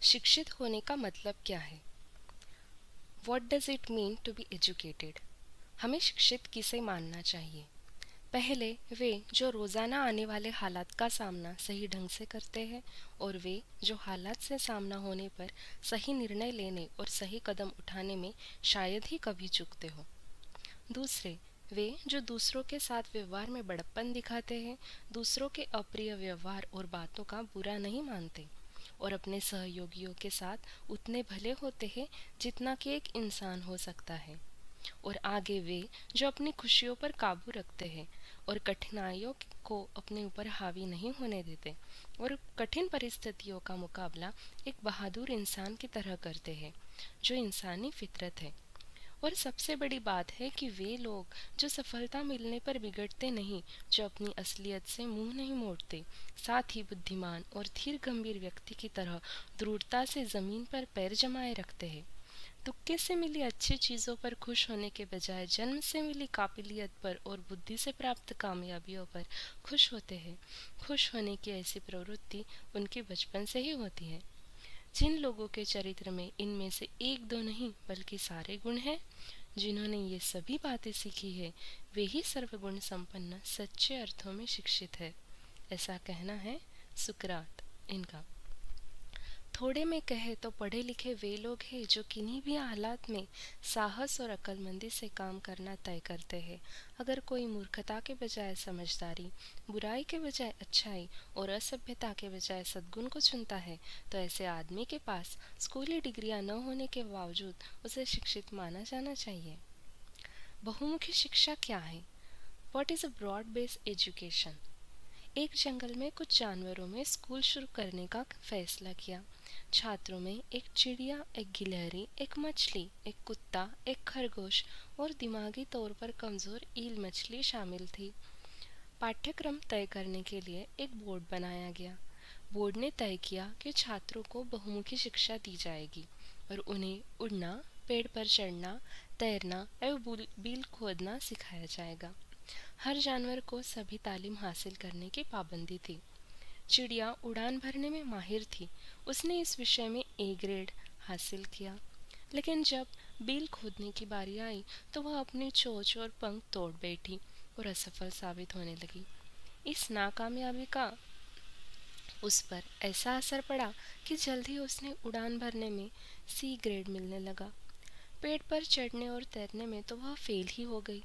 शिक्षित होने का मतलब क्या है? What does it mean to be educated? हमें शिक्षित किसे मानना चाहिए? पहले वे जो रोज़ाना आने वाले हालात का सामना सही ढंग से करते हैं और वे जो हालात से सामना होने पर सही निर्णय लेने और सही कदम उठाने में शायद ही कभी चूकते हो। दूसरे वे जो दूसरों के साथ व्यवहार में बड़प्पन दिखाते हैं, दूसरों के अप्रिय व्यवहार और बातों का बुरा नहीं मानते और अपने सहयोगियों के साथ उतने भले होते हैं जितना कि एक इंसान हो सकता है। और आगे वे जो अपनी खुशियों पर काबू रखते हैं और कठिनाइयों को अपने ऊपर हावी नहीं होने देते और कठिन परिस्थितियों का मुकाबला एक बहादुर इंसान की तरह करते हैं, जो इंसानी फितरत है। और सबसे बड़ी बात है कि वे लोग जो सफलता मिलने पर बिगड़ते नहीं, जो अपनी असलियत से मुंह नहीं मोड़ते, साथ ही बुद्धिमान और धीर गंभीर व्यक्ति की तरह दृढ़ता से जमीन पर पैर जमाए रखते हैं। तुक्के से मिली अच्छी चीज़ों पर खुश होने के बजाय जन्म से मिली काबिलियत पर और बुद्धि से प्राप्त कामयाबियों पर खुश होते हैं। खुश होने की ऐसी प्रवृत्ति उनके बचपन से ही होती है। जिन लोगों के चरित्र में इनमें से एक दो नहीं बल्कि सारे गुण हैं, जिन्होंने ये सभी बातें सीखी है, वे ही सर्वगुण संपन्न सच्चे अर्थों में शिक्षित है। ऐसा कहना है सुकरात इनका। थोड़े में कहे तो पढ़े लिखे वे लोग हैं जो किन्हीं भी हालात में साहस और अक्लमंदी से काम करना तय करते हैं। अगर कोई मूर्खता के बजाय समझदारी, बुराई के बजाय अच्छाई और असभ्यता के बजाय सद्गुण को चुनता है, तो ऐसे आदमी के पास स्कूली डिग्रियां न होने के बावजूद उसे शिक्षित माना जाना चाहिए। बहुमुखी शिक्षा क्या है? What is a broad based education? एक जंगल में कुछ जानवरों में स्कूल शुरू करने का फैसला किया। छात्रों में एक चिड़िया, एक गिलहरी, एक मछली, एक कुत्ता, एक खरगोश और दिमागी तौर पर कमज़ोर ईल मछली शामिल थी। पाठ्यक्रम तय करने के लिए एक बोर्ड बनाया गया। बोर्ड ने तय किया कि छात्रों को बहुमुखी शिक्षा दी जाएगी और उन्हें उड़ना, पेड़ पर चढ़ना, तैरना एवं बिल खोदना सिखाया जाएगा। हर जानवर को सभी तालीम हासिल करने की पाबंदी थी। चिड़िया उड़ान भरने में माहिर थी। उसने इस विषय में ए ग्रेड हासिल किया। लेकिन जब बिल खोदने की बारी आई तो वह अपनी चोंच और पंख तोड़ बैठी और असफल साबित होने लगी। इस नाकामयाबी का उस पर ऐसा असर पड़ा कि जल्द ही उसने उड़ान भरने में सी ग्रेड मिलने लगा। पेड़ पर चढ़ने और तैरने में तो वह फेल ही हो गई।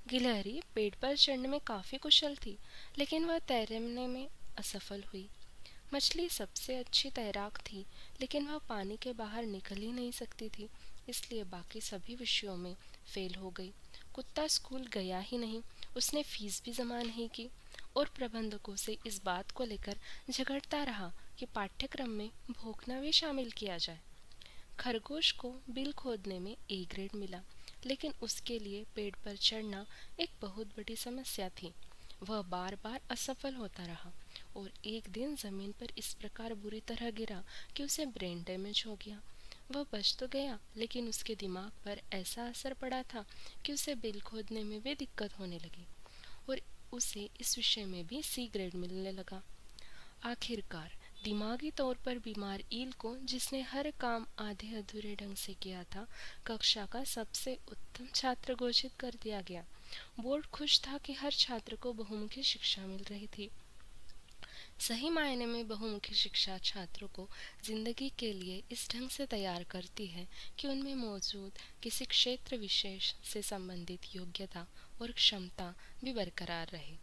गिलहरी पेड़ पर चढ़ने में काफ़ी कुशल थी, लेकिन वह तैरने में असफल हुई। मछली सबसे अच्छी तैराक थी, लेकिन वह पानी के बाहर निकल ही नहीं सकती थी, इसलिए बाकी सभी विषयों में फेल हो गई। कुत्ता स्कूल गया ही नहीं, उसने फीस भी जमा नहीं की और प्रबंधकों से इस बात को लेकर झगड़ता रहा कि पाठ्यक्रम में भौंकना भी शामिल किया जाए। खरगोश को बिल खोदने में ए ग्रेड मिला, लेकिन उसके लिए पेड़ पर चढ़ना एक बहुत बड़ी समस्या थी। वह बार बार असफल होता रहा और एक दिन जमीन पर इस प्रकार बुरी तरह गिरा कि उसे ब्रेन डैमेज हो गया। वह बच तो गया, लेकिन उसके दिमाग पर ऐसा असर पड़ा था कि उसे बिल खोदने में भी दिक्कत होने लगी और उसे इस विषय में भी सी ग्रेड मिलने लगा। आखिरकार दिमागी तौर पर बीमार ईल को, जिसने हर काम आधे अधूरे ढंग से किया था, कक्षा का सबसे उत्तम छात्र घोषित कर दिया गया। बोर्ड खुश था कि हर छात्र को बहुमुखी शिक्षा मिल रही थी। सही मायने में बहुमुखी शिक्षा छात्रों को जिंदगी के लिए इस ढंग से तैयार करती है कि उनमें मौजूद किसी क्षेत्र विशेष से संबंधित योग्यता और क्षमता भी बरकरार रहे।